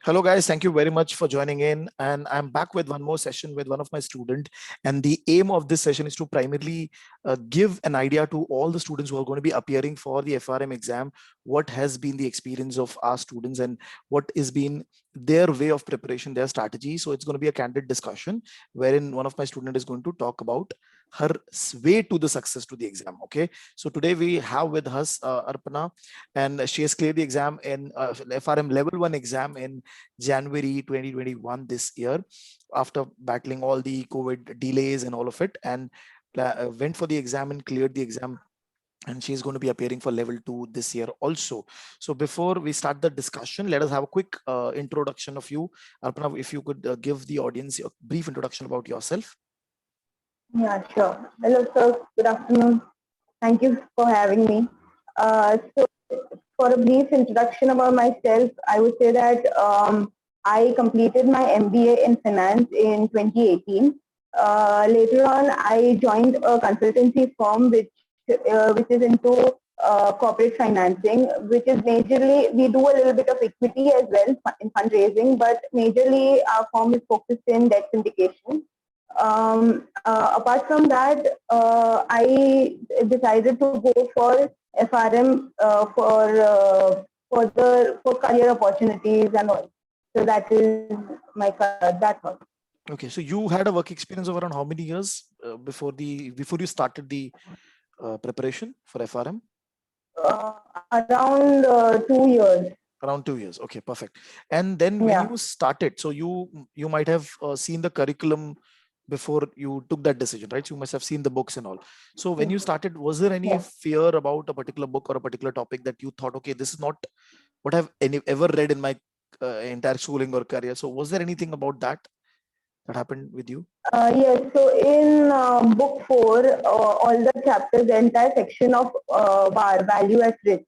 Hello guys, thank you very much for joining in, and I'm back with one more session with one of my student. And the aim of this session is to primarily give an idea to all the students who are going to be appearing for the FRM exam, what has been the experience of our students and what has been their way of preparation, their strategy. So it's going to be a candid discussion wherein one of my student is going to talk about her way to the success to the exam. Okay, so today we have with us Arpana, and she has cleared the exam in FRM level 1 exam in January 2021 this year, after battling all the COVID delays and all of it, and went for the exam and cleared the exam. And she's going to be appearing for level 2 this year also. So before we start the discussion, let us have a quick introduction of you. Arpana, if you could give the audience a brief introduction about yourself. Yeah, sure. Hello, sir. Good afternoon. Thank you for having me. So, for a brief introduction about myself, I would say that I completed my MBA in finance in 2018. Later on, I joined a consultancy firm which is into corporate financing, which is majorly, we do a little bit of equity as well in fundraising, but majorly our firm is focused in debt syndication. Apart from that, I decided to go for FRM for career opportunities and all. So that is that one. Okay, so you had a work experience of around how many years before you started the preparation for FRM? Around 2 years. Around 2 years. Okay, perfect. And then when you started, so you might have seen the curriculum before you took that decision, right? You must have seen the books and all. So when you started, was there any fear about a particular book or a particular topic that you thought, okay, this is not what I've ever read in my entire schooling or career? So was there anything about that happened with you? Yes, so in book 4, all the chapters, the entire section of VAR, value at risk.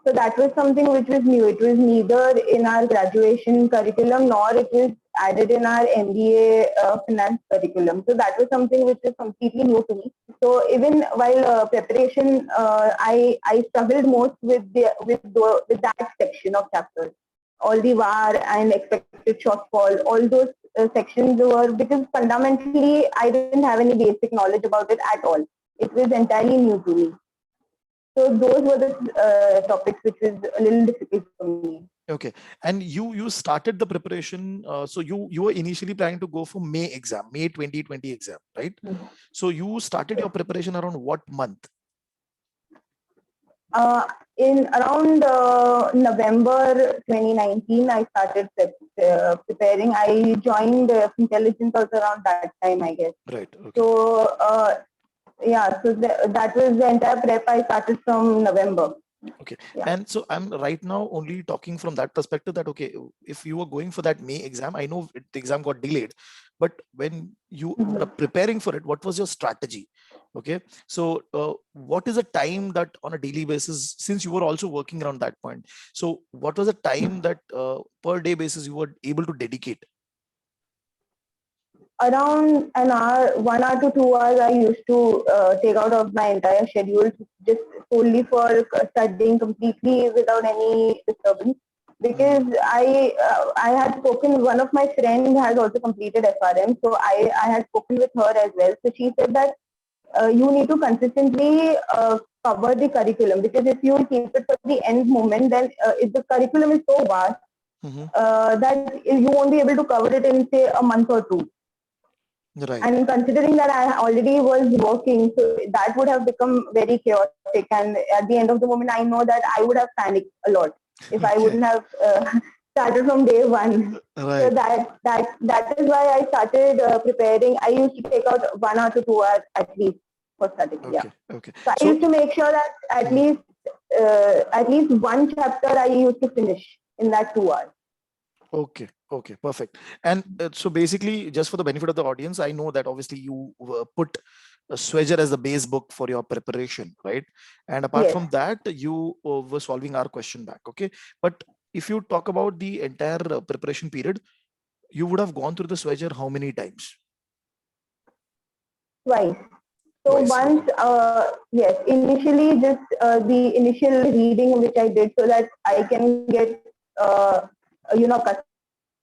So that was something which was new. It was neither in our graduation curriculum nor it was added in our MBA finance curriculum. So that was something which was completely new to me. So even while preparation, I struggled most with that section of chapters. All the VAR and expected shortfall, all those sections were, because fundamentally I didn't have any basic knowledge about it at all. It was entirely new to me. So those were the topics which was a little difficult for me. Okay, and you started the preparation. So you were initially planning to go for May exam, May 2020 exam, right? So you started your preparation around what month? In around November 2019, I started preparing. I joined intelligence also around that time, I guess. Right. Okay. So yeah, so that was the entire prep. I started from November. Okay. Yeah. And so I'm right now only talking from that perspective that, okay, if you were going for that May exam, I know the exam got delayed, but when you were preparing for it, what was your strategy? Okay. So what is the time that on a daily basis, since you were also working around that point, so what was the time that per day basis you were able to dedicate? Around an hour, 1 hour to 2 hours, I used to take out of my entire schedule just solely for studying completely without any disturbance. Because I had spoken, one of my friends has also completed FRM, so I had spoken with her as well. So she said that you need to consistently cover the curriculum, because if you keep it for the end moment, then if the curriculum is so vast that you won't be able to cover it in, say, a month or two. Right. And considering that I already was working, so that would have become very chaotic. And at the end of the moment, I know that I would have panicked a lot if I wouldn't have started from day one. Right. So that is why I started preparing. I used to take out 1 hour to 2 hours at least for studying. Okay. Yeah. Okay. So I used to make sure that at least one chapter I used to finish in that 2 hours. Okay. Okay, perfect. And so basically, just for the benefit of the audience, I know that obviously you put Swedger as the base book for your preparation, right? And apart from that, you were solving our question back. Okay. But if you talk about the entire preparation period, you would have gone through the Swedger how many times? Twice. So once, yes, initially just the initial reading which I did so that I can get, accustomed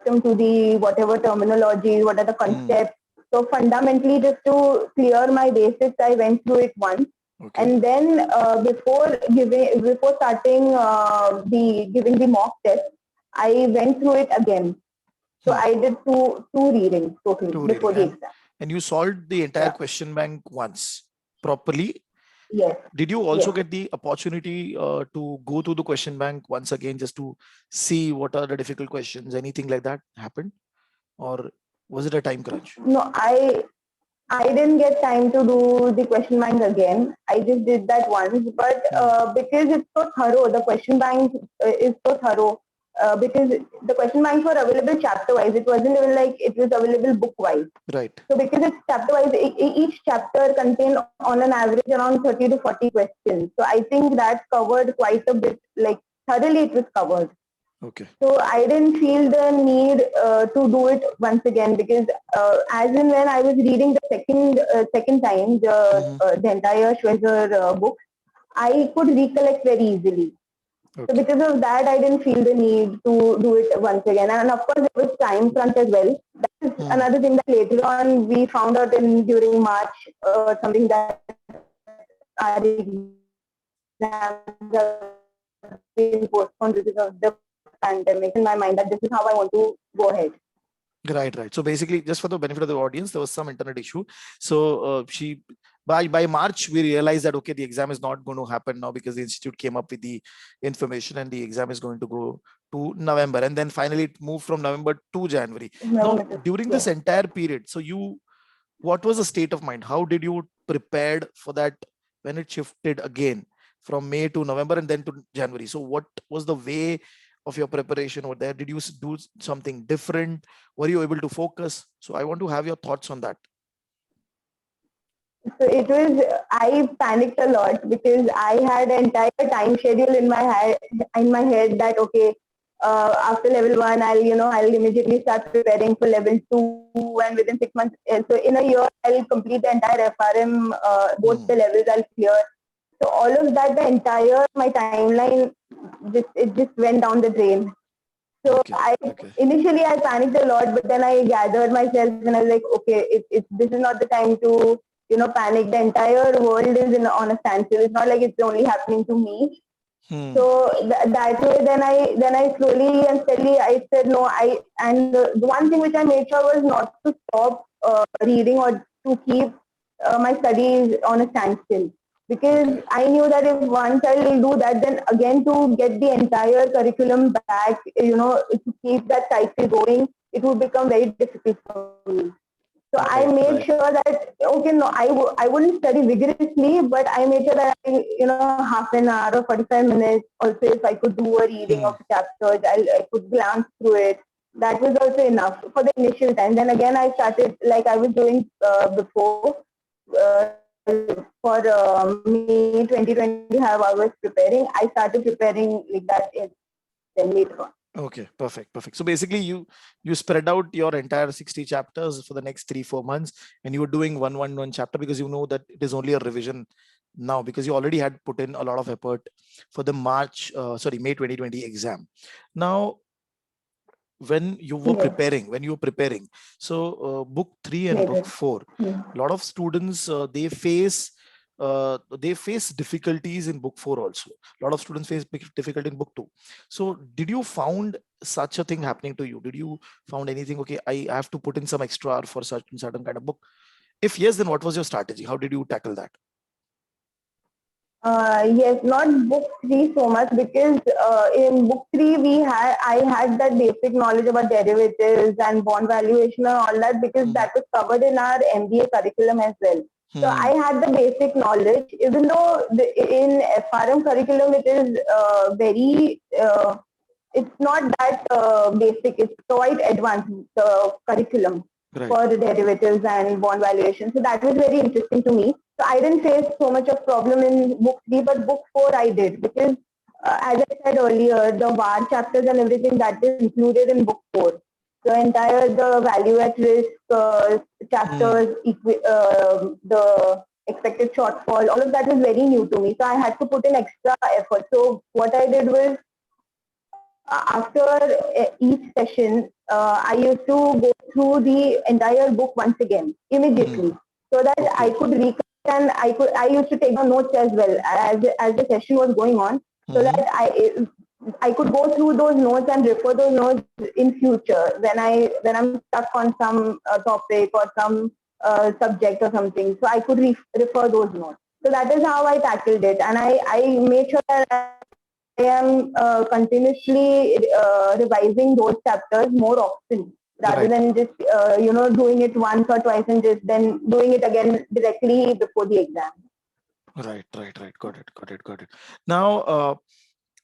accustomed to the whatever terminology, what are the concepts. So fundamentally, just to clear my basics, I went through it once. Okay. And then before starting giving the mock test, I went through it again. So I did two readings totally before the exam. And you solved the entire Yeah. question bank once properly. Yes. Did you also Yes. get the opportunity to go through the question bank once again just to see what are the difficult questions? Anything like that happened, or was it a time crunch? No, I didn't get time to do the question bank again. I just did that once, but because it's so thorough, the question bank is so thorough. Because the question banks were available chapter wise. It wasn't even like it was available book wise. Right. So because it's chapter wise, each chapter contained on an average around 30 to 40 questions. So I think that covered quite a bit, like thoroughly it was covered. Okay. So I didn't feel the need to do it once again, because as and when I was reading the second time the entire Schweitzer book, I could recollect very easily. Okay. So because of that, I didn't feel the need to do it once again. And of course, there was time crunch as well. That is another thing that later on we found out during March, something that our exams have been postponed because of the pandemic. In my mind, that this is how I want to go ahead. Right. So basically, just for the benefit of the audience, there was some internet issue. So by March, we realized that, okay, the exam is not going to happen now because the institute came up with the information and the exam is going to go to November. And then finally it moved from November to January. Now, during this entire period, so what was the state of mind? How did you prepared for that when it shifted again from May to November and then to January? So what was the way of your preparation over there? Did you do something different? Were you able to focus? So I want to have your thoughts on that. So it was, I panicked a lot because I had an entire time schedule in my head that, okay, after level 1, I'll immediately start preparing for level 2, and within 6 months, so in a year, I'll complete the entire FRM, both the levels I'll clear. So all of that, my timeline, it just went down the drain. So initially I panicked a lot, but then I gathered myself and I was like, okay, this is not the time to, panic. The entire world is on a standstill. It's not like it's only happening to me. So that way, then I slowly and steadily, I said no. And the one thing which I made sure was not to stop reading or to keep my studies on a standstill. Because I knew that if once I will do that, then again to get the entire curriculum back, to keep that cycle going, it would become very difficult for me. So I made sure that, okay, no, I wouldn't study vigorously, but I made sure that half an hour or 45 minutes, also if I could do a reading of chapters, I could glance through it. That was also enough for the initial time. Then again, I started like I was doing before. For May 2020, how I was preparing, I started preparing like that then later on. Okay, perfect. So basically you spread out your entire 60 chapters for the next 3-4 months, and you were doing one chapter because you know that it is only a revision now, because you already had put in a lot of effort for the May 2020 exam. Now, when you were preparing, so book 3 and book 4, a lot of students they face difficulties in book 4 also. A lot of students face difficulty in book 2. So did you found such a thing happening to you? Did you found anything, okay, I have to put in some extra for certain kind of book? If yes, then what was your strategy? How did you tackle that? Yes, not book 3 so much, because in book 3 I had that basic knowledge about derivatives and bond valuation and all that, because that was covered in our MBA curriculum as well. So I had the basic knowledge, even though in FRM curriculum it is it's not that basic, it's quite advanced curriculum for the derivatives and bond valuation. So that was very interesting to me. So I didn't face so much of problem in book 3, but book 4 I did, because as I said earlier, the VAR chapters and everything that is included in book 4. The value at risk chapters, the expected shortfall, all of that was very new to me. So I had to put in extra effort. So what I did was, after each session, I used to go through the entire book once again immediately, so that I Okay. could recall, and I used to take the notes as well as the session was going on, so Hmm. that I could go through those notes and refer those notes in future when I'm stuck on some topic or some subject or something. So I could refer those notes. So that is how I tackled it, and I made sure that I am continuously revising those chapters more often rather Right. than just doing it once or twice and just then doing it again directly before the exam. Right. Right. Right. Got it. Got it. Got it. Now,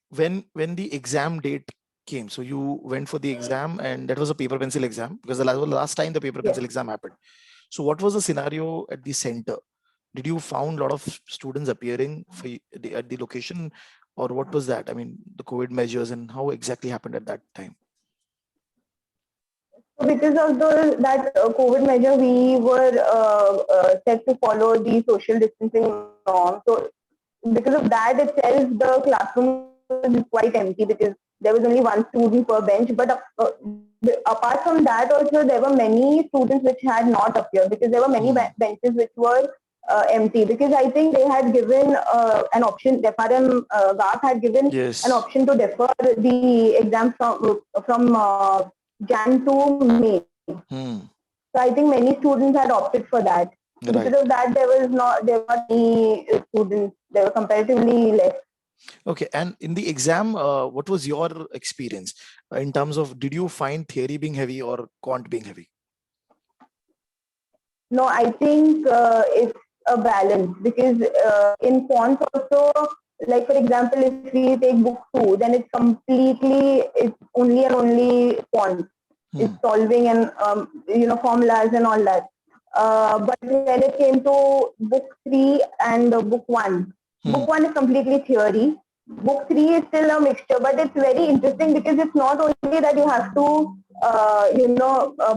when the exam date came, so you went for the exam, and that was a paper pencil exam, because the last time the paper Yes. pencil exam happened. So what was the scenario at the center? Did you found a lot of students appearing for at the location, or what was that? I mean, the COVID measures, and how exactly happened at that time? So because of that COVID measure, we were set to follow the social distancing norm. So because of that itself, the classroom was quite empty because there was only one student per bench. But apart from that, also there were many students which had not appeared because there were many benches which were empty. Because I think they had given an option. The FRM GAF had given an Yes. option to defer the exam from Jan to May. Hmm. So I think many students had opted for that. So because Right. of that, there were not any students. There were comparatively less. Okay. And in the exam, what was your experience in terms of, did you find theory being heavy or quant being heavy? No, I think it's a balance because in quant also, like for example, if we take book two, then it's only and only quant. Hmm. It's solving and formulas and all that. But when it came to book three and Hmm. book one is completely theory. Book three is still a mixture, but it's very interesting because it's not only that you have to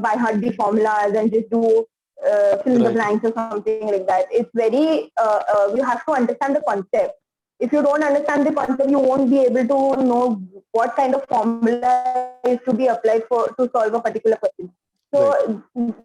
by heart the formulas and just do fill in the Right. blanks or something like that. It's very you have to understand the concept. If you don't understand the concept, you won't be able to know what kind of formula is to be applied for to solve a particular question. Right. So,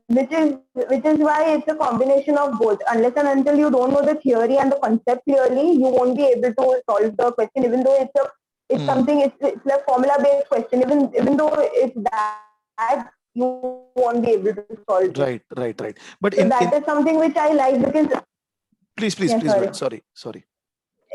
which is why it's a combination of both. Unless and until you don't know the theory and the concept clearly, you won't be able to solve the question. Even though it's Hmm. something, it's a formula based question. Even though it's that, you won't be able to solve it. Right. Right. Right. But So that is something which I like because yeah, please go sorry. ahead. Sorry.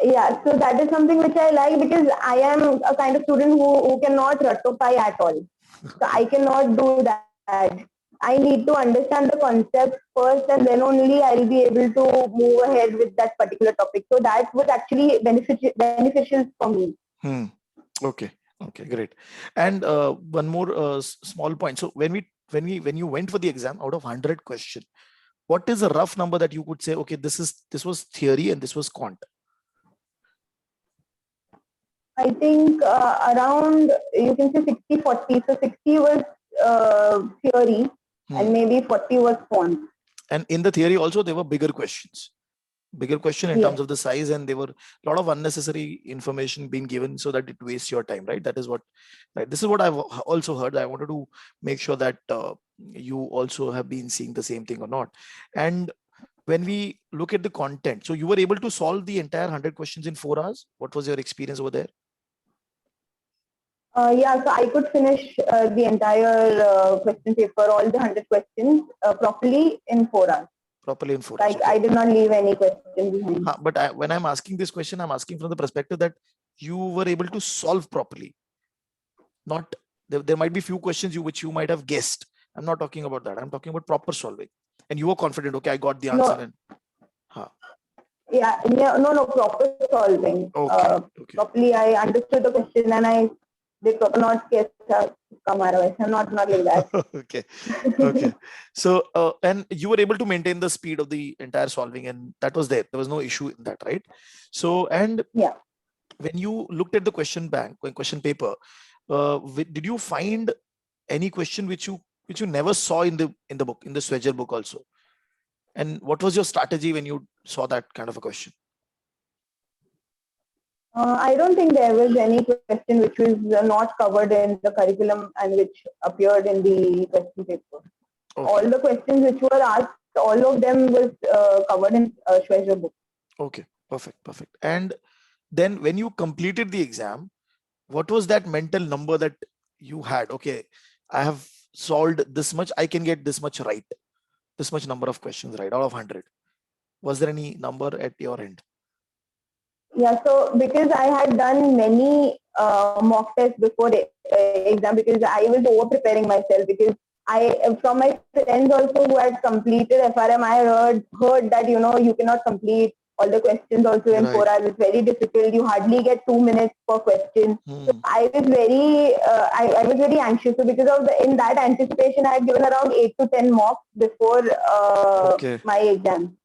Yeah, so that is something which I like because I am a kind of student who cannot ratify at all. So Okay. I cannot do that. I need to understand the concept first and then only I'll be able to move ahead with that particular topic. So that was actually beneficial for me. Hmm. Okay. Okay. Great. And one more small point. So when you went for the exam, out of 100 question, what is a rough number that you could say? Okay, this was theory and this was quant. I think around, you can say 60-40. So 60 was theory Hmm. and maybe 40 was quant. And in the theory also, there were bigger question in terms Yes. of the size, and there were a lot of unnecessary information being given so that it wastes your time, right? That is what, right? This is what I've also heard. I wanted to make sure that you also have been seeing the same thing or not. And when we look at the content, so you were able to solve the entire 100 questions in 4 hours. What was your experience over there? Yeah, so I could finish the entire question paper, all the 100 questions properly in 4 hours. Properly in 4 hours. Like Okay. I did not leave any question behind. But when I'm asking this question, I'm asking from the perspective that you were able to solve properly. Not there might be few questions which you might have guessed. I'm not talking about that. I'm talking about proper solving. And you were confident. Okay, I got the answer. No, And huh. yeah, no, proper solving. Okay. Okay. Properly, I understood the question and I did not guess not like that. Okay. Okay. So and you were able to maintain the speed of the entire solving, and that was there. There was no issue in that, right? So, and Yeah. when you looked at the question paper, did you find any question which you never saw in the book, in the Swedger book also? And what was your strategy when you saw that kind of a question? I don't think there was any question which was not covered in the curriculum and which appeared in the question paper. Okay. All the questions which were asked, all of them was covered in Shweta book. Okay. Perfect. Perfect. And then when you completed the exam, what was that mental number that you had? Okay, I have solved this much. I can get this much right. This much number of questions right out of 100. Was there any number at your end? Yeah, so because I had done many mock tests before the exam, because I was over preparing myself, because from my friends also who had completed FRM, I heard that, you cannot complete all the questions also in 4 hours. Right. It's very difficult. You hardly get 2 minutes per question. So Hmm. I was very anxious. So because of in that anticipation, I had given around 8 to 10 mocks before Okay. my exam.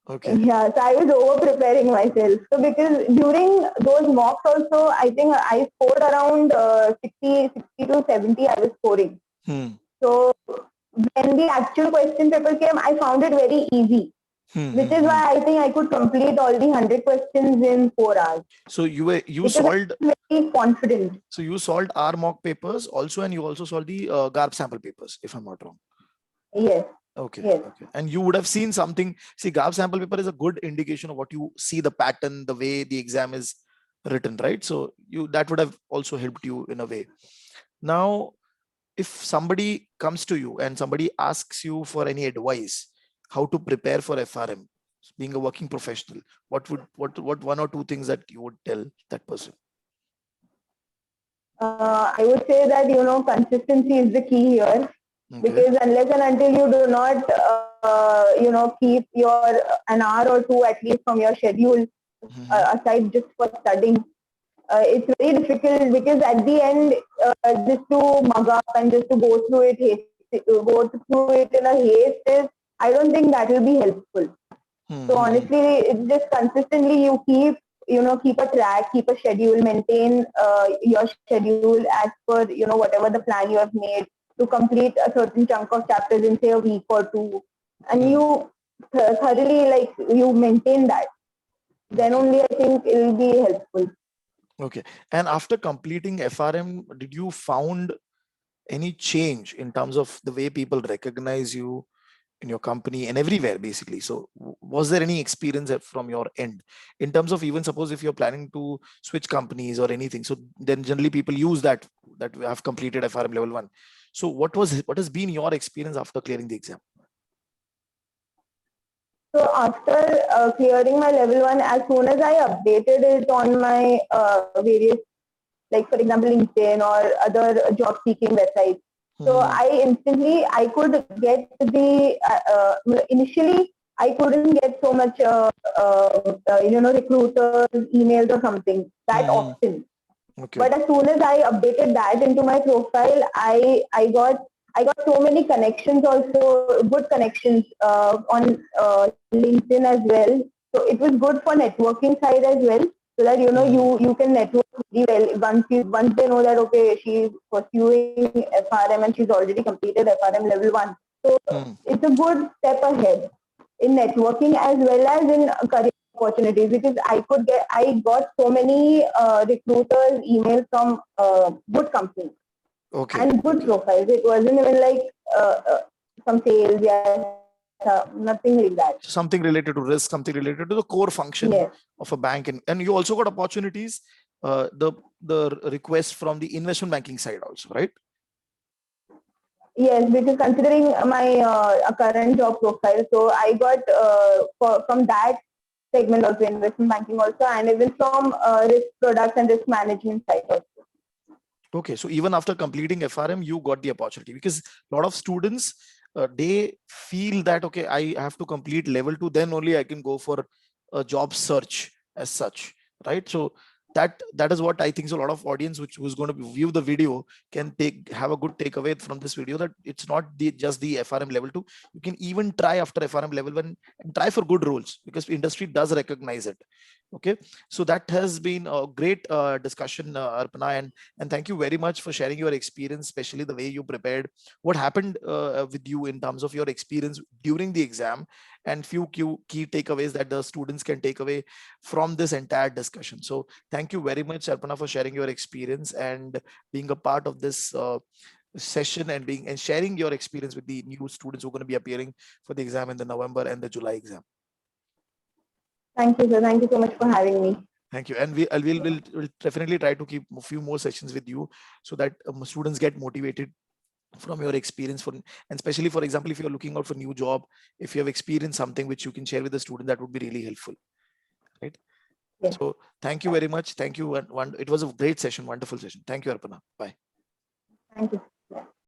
Okay. Yeah, so I was over preparing myself. So because during those mocks also, I think I scored around 60 to 70 I was scoring. Hmm. So when the actual question paper came, I found it very easy, Hmm. which is why I think I could complete all the 100 questions in 4 hours. So you Because I solved. was very confident. So you solved our mock papers also, and you also solved the GARP sample papers, if I'm not wrong. Yes. Okay. Yes. Okay. And you would have seen something. See, GARP sample paper is a good indication of what you see, the pattern, the way the exam is written, right? So that would have also helped you in a way. Now, if somebody comes to you and somebody asks you for any advice, how to prepare for FRM, being a working professional, what one or two things that you would tell that person? I would say that, consistency is the key here. Okay. Because unless and until you do not, keep your an hour or two at least from your schedule aside just for studying, it's very difficult, because at the end, just to mug up and just to go through it in a haste is, I don't think that will be helpful. So honestly, it's just consistently you keep a track, keep a schedule, maintain your schedule as per, whatever the plan you have made to complete a certain chunk of chapters in, say, a week or two. And you thoroughly, you maintain that. Then Okay. only I think it will be helpful. Okay. And after completing FRM, did you found any change in terms of the way people recognize you in your company and everywhere, basically? So was there any experience from your end in terms of, even suppose if you're planning to switch companies or anything, so then generally people use that we have completed FRM level 1. So what has been your experience after clearing the exam? So after clearing my level 1, as soon as I updated it on my various, like for example, LinkedIn or other job seeking websites, so I could get initially I couldn't get so much, recruiters, emails or something that often. Okay. But as soon as I updated that into my profile, I got so many connections also, good connections on LinkedIn as well. So it was good for networking side as well, so that you can network really well once they know that, okay, she's pursuing FRM and she's already completed FRM level 1. So it's a good step ahead in networking as well as in career opportunities, because I got so many recruiters emails from good companies and good profiles. It wasn't even like some sales, nothing like that. Something related to risk, something related to the core function of a bank, and you also got opportunities, the request from the investment banking side also, right? Yes, because considering my current job profile, so I got from that segment also, investment banking also, and even from risk products and risk management side also. Okay, so even after completing FRM, you got the opportunity, because a lot of students, they feel that, okay, I have to complete level 2, then only I can go for a job search as such, right? So that is what I think. So a lot of audience who's going to view the video can have a good takeaway from this video, that it's not just the FRM level 2. You can even try after FRM level 1 and try for good roles, because industry does recognize it. Okay, so that has been a great discussion, Arpana, and thank you very much for sharing your experience, especially the way you prepared. What happened with you in terms of your experience during the exam, and few key takeaways that the students can take away from this entire discussion. So thank you very much, Arpana, for sharing your experience and being a part of this session, and sharing your experience with the new students who are going to be appearing for the exam in the November and the July exam. Thank you, sir. Thank you so much for having me. Thank you. And we'll definitely try to keep a few more sessions with you so that students get motivated from your experience, and especially, for example, if you're looking out for new job, if you have experienced something which you can share with the student, that would be really helpful. Right. Yes. So thank you very much. Thank you. It was a great session, wonderful session. Thank you, Arpana. Bye. Thank you.